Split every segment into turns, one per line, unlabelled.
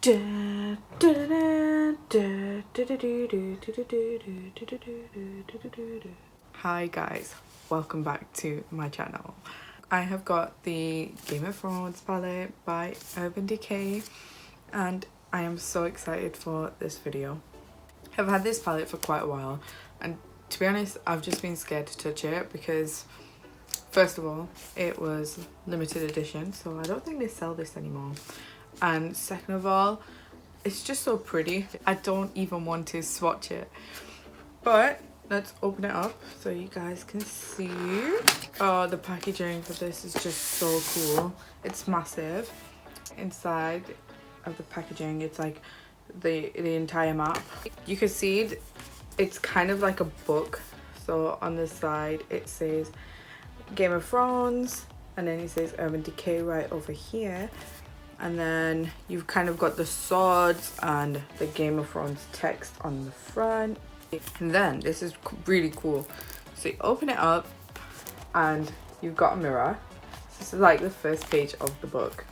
Hi guys, welcome back to my channel. I have got the Game of Thrones palette by Urban Decay and I am so excited for this video. I've had this palette for quite a while and to be honest I've just been scared to touch it because first of all it was limited edition, so I don't think they sell this anymore, and second of all it's just so pretty. I don't even want to swatch it, but let's open it up so you guys can see. Oh, the packaging for this is just so cool. It's massive. Inside of the packaging it's like the entire map. You can see it's kind of like a book. So on the side it says Game of Thrones and then it says Urban Decay right over here, and then you've kind of got the swords and the Game of Thrones text on the front. And then this is really cool, so you open it up and you've got a mirror. This is like the first page of the book.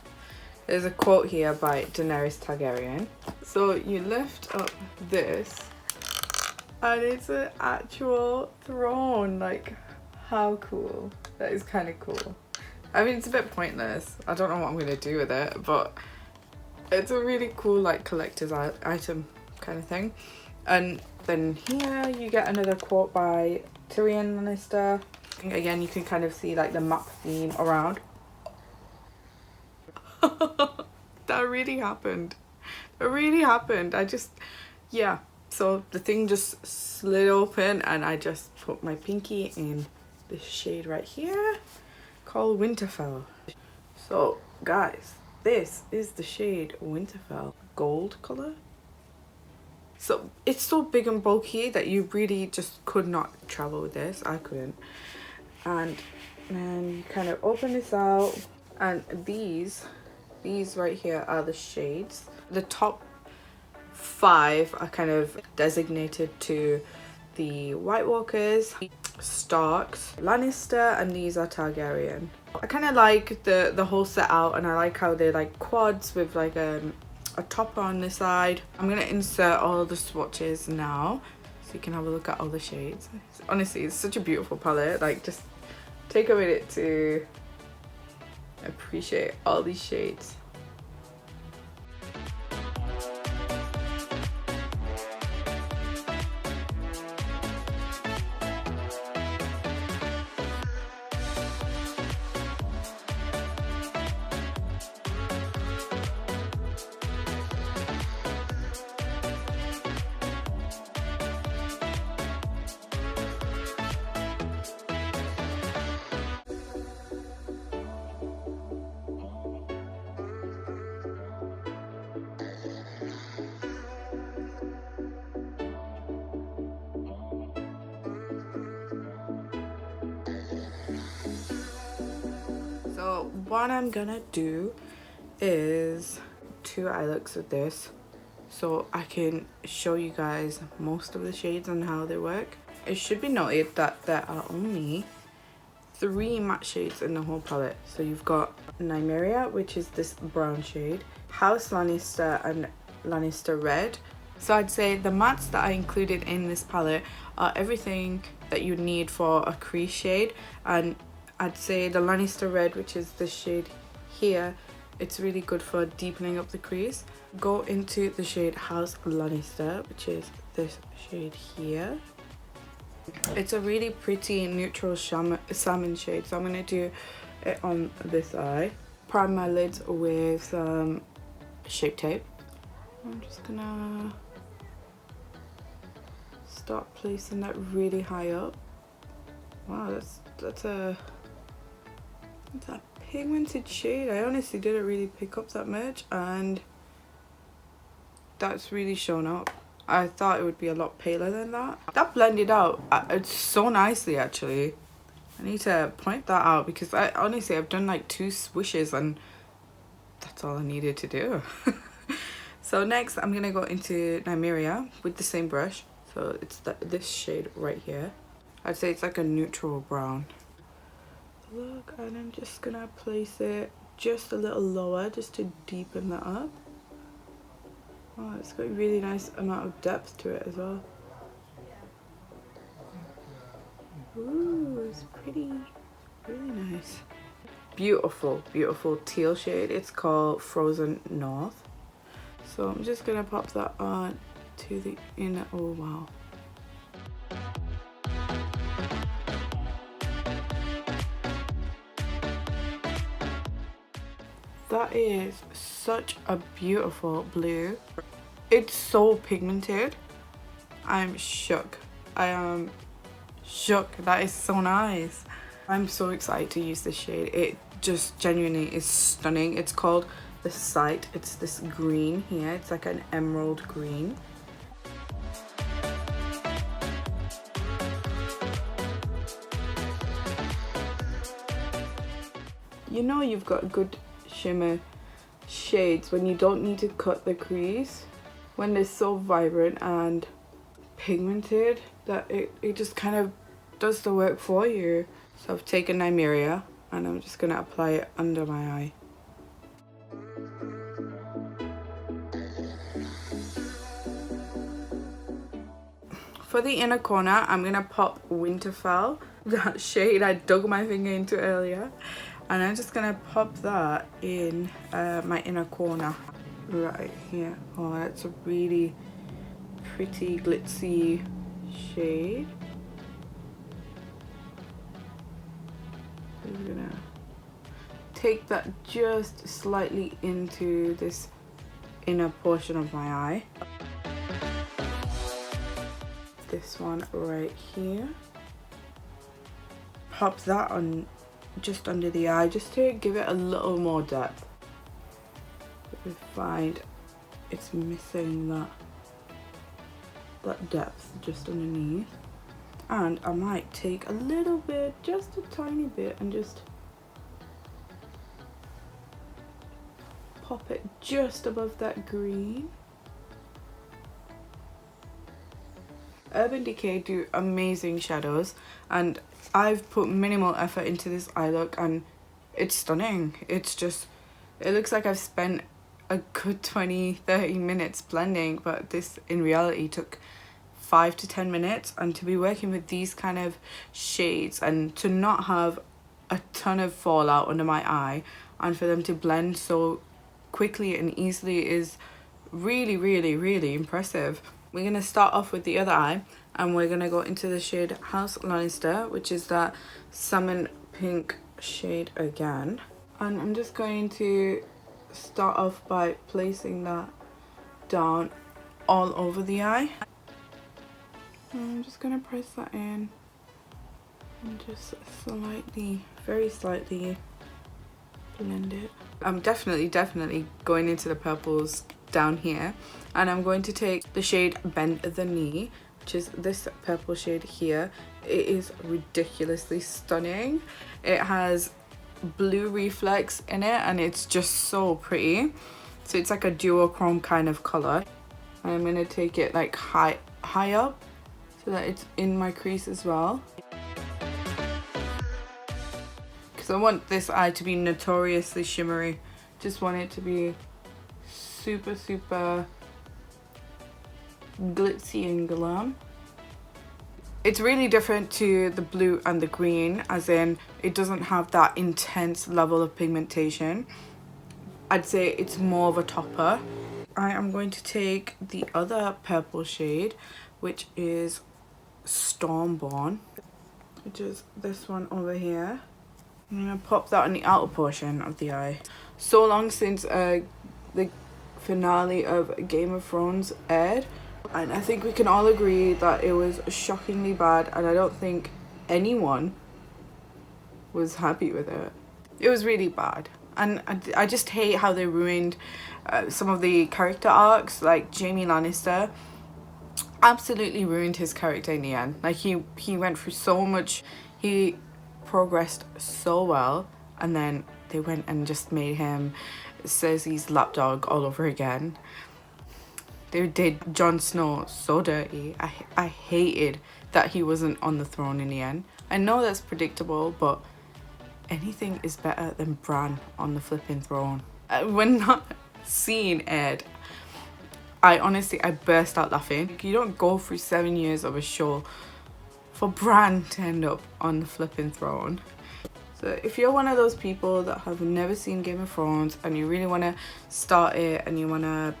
There's a quote here by Daenerys Targaryen. So you lift up this and it's an actual throne. Like, how cool. That is kind of cool. I mean, it's a bit pointless. I don't know what I'm going to do with it, but it's a really cool like collector's item kind of thing. And then here you get another quote by Tyrion Lannister. Again, you can kind of see like the map theme around. That really happened. It really happened. Yeah. So the thing just slid open and I just put my pinky in this shade right here called Winterfell. So guys, this is the shade Winterfell, gold color. So it's so big and bulky that you really just could not travel with this. I couldn't. And then you kind of open this out and these right here are the shades. The top 5 are kind of designated to the White Walkers, Starks, Lannister, and these are Targaryen. I kind of like the whole set out, and I like how they're like quads with like a topper on the side. I'm gonna insert all the swatches now so you can have a look at all the shades. Honestly, it's such a beautiful palette. Like, just take a minute to appreciate all these shades. So what I'm gonna do is 2 eye looks with this so I can show you guys most of the shades and how they work. It should be noted that there are only 3 matte shades in the whole palette. So you've got Nymeria, which is this brown shade, House Lannister and Lannister Red. So I'd say the mattes that I included in this palette are everything that you need for a crease shade, and I'd say the Lannister Red, which is this shade here, it's really good for deepening up the crease. Go into the shade House Lannister, which is this shade here. It's a really pretty neutral salmon shade, so I'm going to do it on this eye. Prime my lids with some Shape Tape. I'm just going to start placing that really high up. Wow, that's a pigmented shade. I honestly didn't really pick up that much, and that's really shown up. I thought it would be a lot paler than that. That blended out it's so nicely actually. I need to point that out because I've done like 2 swishes and that's all I needed to do. So next I'm gonna go into Nymeria with the same brush. So it's this shade right here. I'd say it's like a neutral brown. Look, and I'm just gonna place it just a little lower just to deepen that up. it's got a really nice amount of depth to it as well. Ooh, it's pretty, really nice. Beautiful, beautiful teal shade. It's called Frozen North. So I'm just gonna pop that on to the inner. Oh wow. That is such a beautiful blue. It's so pigmented. I'm shook. I am shook. That is so nice. I'm so excited to use this shade. It just genuinely is stunning. It's called The Sight. It's this green here. It's like an emerald green. You know you've got good shimmer shades when you don't need to cut the crease, when they're so vibrant and pigmented that it just kind of does the work for you. So I've taken Nymeria and I'm just gonna apply it under my eye. For the inner corner, I'm gonna pop Winterfell, that shade I dug my finger into earlier, and I'm just gonna pop that in my inner corner right here. Oh, that's a really pretty glitzy shade. I'm gonna take that just slightly into this inner portion of my eye. This one right here. Pop that on just under the eye just to give it a little more depth. We find it's missing that depth just underneath. And I might take a little bit, just a tiny bit, and just pop it just above that green. Urban Decay do amazing shadows, and I've put minimal effort into this eye look and it's stunning. It's just, it looks like I've spent a good 20-30 minutes blending, but this in reality took 5 to 10 minutes. And to be working with these kind of shades and to not have a ton of fallout under my eye and for them to blend so quickly and easily is really, really, really impressive. We're going to start off with the other eye and we're going to go into the shade House Lannister, which is that salmon pink shade again. And I'm just going to start off by placing that down all over the eye. And I'm just going to press that in and just slightly, very slightly blend it. I'm definitely going into the purples down here, and I'm going to take the shade Bend the Knee, which is this purple shade here. It is ridiculously stunning. It has blue reflex in it and it's just so pretty. So it's like a duochrome kind of color. And I'm gonna take it like high up so that it's in my crease as well, because I want this eye to be notoriously shimmery. Just want it to be super glitzy and glam. It's really different to the blue and the green, as in it doesn't have that intense level of pigmentation. I'd say it's more of a topper. I am going to take the other purple shade, which is Stormborn, which is this one over here. I'm gonna pop that on the outer portion of the eye. So long since the finale of Game of Thrones aired, and I think we can all agree that it was shockingly bad, and I don't think anyone was happy with it. It was really bad, and I just hate how they ruined some of the character arcs. Like Jaime Lannister absolutely ruined his character in the end. Like he went through so much, he progressed so well, and then they went and just made him Cersei's lapdog all over again. They did Jon Snow so dirty. I hated that he wasn't on the throne in the end. I know that's predictable, but anything is better than Bran on the flipping throne. When that scene aired, I burst out laughing. You don't go through 7 years of a show for Bran to end up on the flipping throne. So if you're one of those people that have never seen Game of Thrones and you really want to start it and you want to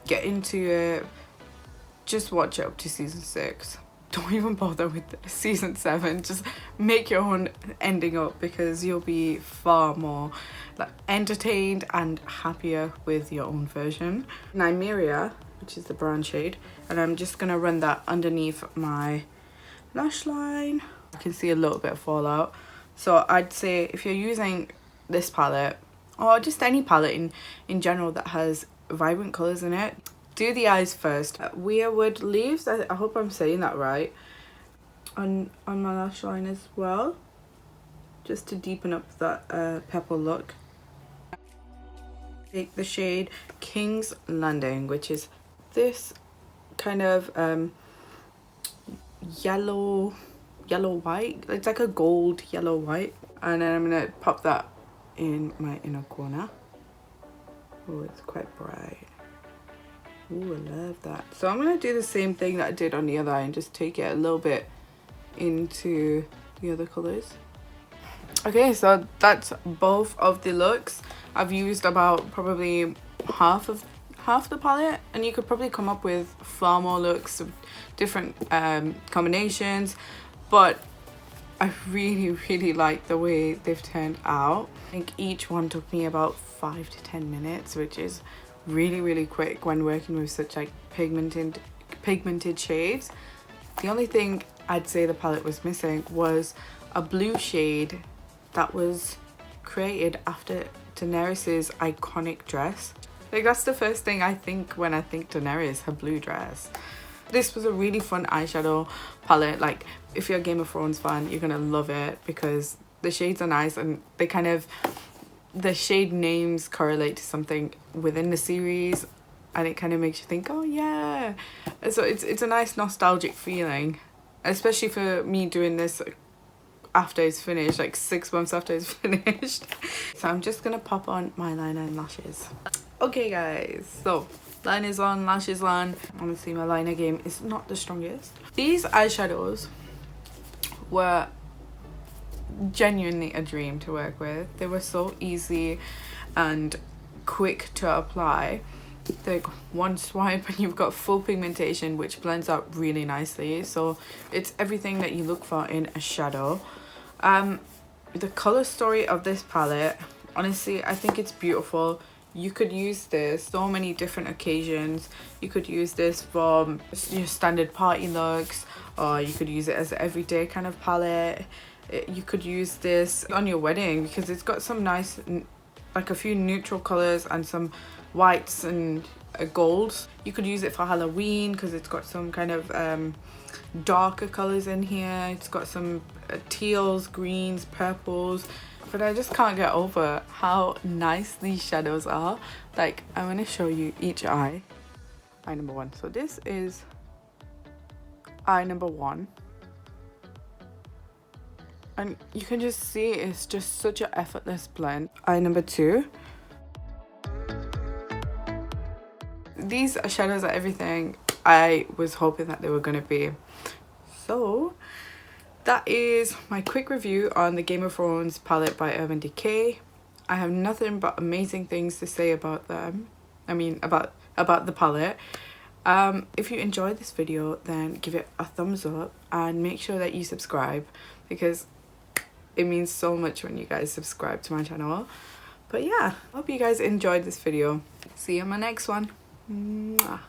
get into it, just watch it up to season 6. Don't even bother with season 7. Just make your own ending up, because you'll be far more like entertained and happier with your own version. Nymeria, which is the brown shade, and I'm just gonna run that underneath my lash line. I can see a little bit of fallout. So I'd say if you're using this palette, or just any palette in general that has vibrant colours in it, do the eyes first. Weirwood leaves, I hope I'm saying that right, on my lash line as well, just to deepen up that purple look. Take the shade King's Landing, which is this kind of yellow white. It's like a gold yellow white, and then I'm gonna pop that in my inner corner. Oh, it's quite bright. Ooh, I love that. So I'm gonna do the same thing that I did on the other eye and just take it a little bit into the other colors. Okay, so that's both of the looks. I've used about probably half the palette, and you could probably come up with far more looks of different combinations, but I really like the way they've turned out. I think each one took me about 5 to 10 minutes, which is really quick when working with such like pigmented shades. The only thing I'd say the palette was missing was a blue shade that was created after Daenerys's iconic dress. Like, that's the first thing I think when I think Daenerys, her blue dress. This was a really fun eyeshadow palette. Like, if you're a Game of Thrones fan, you're gonna love it because the shades are nice, and they kind of, the shade names correlate to something within the series, and it kind of makes you think, oh yeah. So it's a nice nostalgic feeling, especially for me doing this after it's finished, like 6 months after it's finished. So I'm just gonna pop on my liner and lashes. Okay guys, so liners on, lashes on. Honestly, my liner game is not the strongest. These eyeshadows were genuinely a dream to work with. They were so easy and quick to apply. Like, one swipe and you've got full pigmentation, which blends out really nicely. So it's everything that you look for in a shadow. The color story of this palette, honestly, I think it's beautiful. You could use this so many different occasions. You could use this for your standard party looks, or you could use it as an everyday kind of palette. You could use this on your wedding because it's got some nice, like a few neutral colors and some whites and golds. You could use it for Halloween because it's got some kind of darker colors in here. It's got some teals, greens, purples. But I just can't get over how nice these shadows are. Like, I'm going to show you each eye. Eye number 1. So this is eye number 1. And you can just see it's just such an effortless blend. Eye number 2. These shadows are everything I was hoping that they were going to be. So that is my quick review on the Game of Thrones palette by Urban Decay. I have nothing but amazing things to say about them. I mean, about the palette. If you enjoyed this video, then give it a thumbs up and make sure that you subscribe, because it means so much when you guys subscribe to my channel. But yeah, hope you guys enjoyed this video. See you in my next one. Mwah.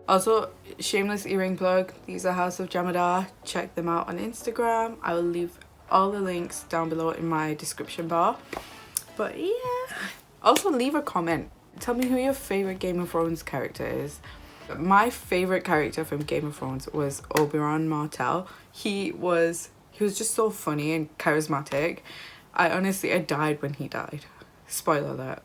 Also, shameless earring plug, these are House of Jamadar. Check them out on Instagram. I will leave all the links down below in my description bar. But yeah, also leave a comment. Tell me who your favorite Game of Thrones character is. My favorite character from Game of Thrones was Oberyn Martell. He was just so funny and charismatic. I died when he died. Spoiler alert.